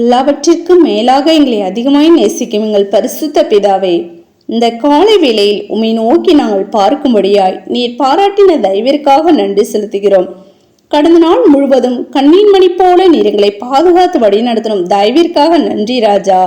எல்லாவற்றிற்கும் மேலாக எங்களை அதிகமாய் நேசிக்கும் எங்கள் பரிசுத்த பிதாவே, இந்த காலை வேளையில் உம்மை நோக்கி நாங்கள் பார்க்கும்படியாய் நீர் பாராட்டின தயவிற்காக நன்றி செலுத்துகிறோம். கடந்த நாள் முழுவதும் கண்ணீர் மணி போல நீர் எங்களை பாதுகாத்து வழி நடத்தணும் தயவிற்காக நன்றி ராஜா.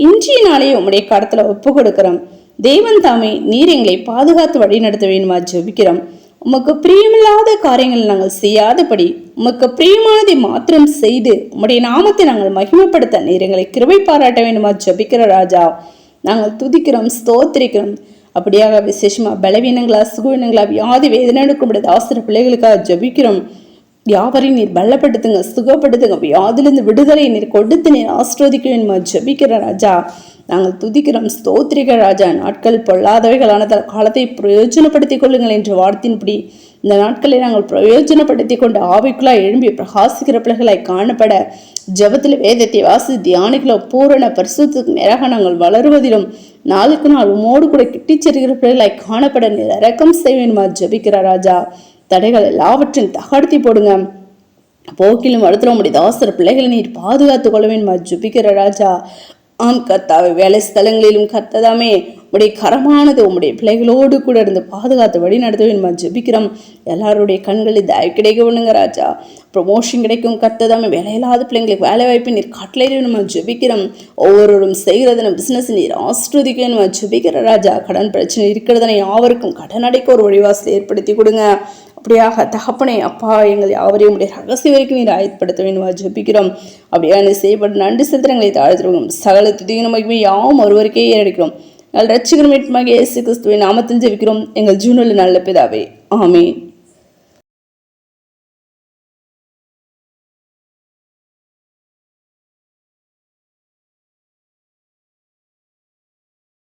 இன்றைய நாளே உம்முடைய கடத்துல ஒப்பு கொடுக்கிறோம். தேவன் தாமே நீர் எங்களை பாதுகாத்து வழி நடத்த வேண்டுமா ஜெபிக்கிறோம். உமக்கு பிரியமில்லாத காரியங்கள் நாங்கள் செய்யாதபடி உமக்கு பிரியமானதை மாத்திரம் செய்து உம்முடைய நாமத்தை நாங்கள் மகிமைப்படுத்த நீர் எங்களை கிருபை பாராட்ட வேண்டுமா ஜெபிக்கிற ராஜா. நாங்கள் துதிக்கிறோம், ஸ்தோத்திரிக்கிறோம். அப்படியாக விசேஷமா பலவீனங்களா, சுகவீனங்களா, வியாதி வேதனைக்கும் ஆசிர பிள்ளைகளுக்காக ஜெபிக்கிறோம். யாவரையும் நீர் பலப்படுத்துங்க, சுகப்படுத்துங்க. வியாதிலிருந்து விடுதலை நீர் கொடுத்து நீர் ஆசிர்வதிக்க வேண்டுமா ஜெபிக்கிற ராஜா. நாங்கள் துதிக்கிறோம், ஸ்தோத்திரிக்கிற ராஜா. நாட்கள் பொல்லாதவைகளான காலத்தை பிரயோஜனப்படுத்திக் கொள்ளுங்கள் என்ற வார்த்தையின்படி இந்த நாட்களை நாங்கள் பிரயோஜனப்படுத்தி கொண்டு ஆவிக்குள்ளாய் எழும்பி பிரகாசிக்கிற பிள்ளைகளாய் காணப்பட ஜபத்தில் வேதத்தை வாசி தியானிகளோ பூரண பரிசுத்துக்கு நேராக நாங்கள் வளருவதிலும் நாளுக்கு நாள் உமோடு கூட கிட்டிச் செல்கிற பிள்ளைகளாய் காணப்பட நிரக்கம் செய்வேனுமா ஜபிக்கிற ராஜா. தடைகள் எல்லாவற்றையும் தகர்த்தி போடுங்க. போக்கிலும் அடுத்துட முடிய தாசர பிள்ளைகளை நீர் பாதுகாத்துக் கொள்ள வேண்டுமா ஜபிக்கிற ராஜா. ஆம் கர்த்தாவை, வேலை ஸ்தலங்களிலும் கர்த்ததாமே உடைய கரமானது உம்முடைய பிள்ளைகளோடு கூட இருந்து பாதுகாத்து வழி நடத்த வேணுமா ஜெபிக்கிறோம். எல்லாருடைய கண்களில் தயவு கிடைக்க வேணுங்க ராஜா. ப்ரொமோஷன் கிடைக்கும் கர்த்ததாமே. வேலையில்லாத பிள்ளைங்களுக்கு வேலை வாய்ப்பு நீர் காட்டலையில நம்ம ஜெபிக்கிறோம். ஒவ்வொருவரும் செய்கிறதுன பிஸ்னஸ் நீர் ஆஸ்திரதிக்க நம்ம ஜெபிக்கிற ராஜா. கடன் பிரச்சனை இருக்கிறதுன யாவருக்கும் கடன் அடைக்க ஒரு வழிவாசல் ஏற்படுத்தி கொடுங்க. அப்படியாக தகப்பனே அப்பா, எங்கள் யாவரையும் உடைய ரகசிய வரைக்கும் நீர் ஆயத்தப்படுத்த வேண்டுமா ஜெபிக்கிறோம். அப்படியான செய்யப்பட்ட நன்றி செலுத்துறங்களை தாழ்த்துறோம். சகல துதியும் நமக்குமே யாவும் ஒருவருக்கே ஏறடிக்கிறோம். ரட்சிகரமாக இயேசு கிறிஸ்துவின் நாமத்தில் ஜெபிக்கிறோம் எங்கள் ஜீவனுள்ள நல்ல பிதாவே, ஆமென்.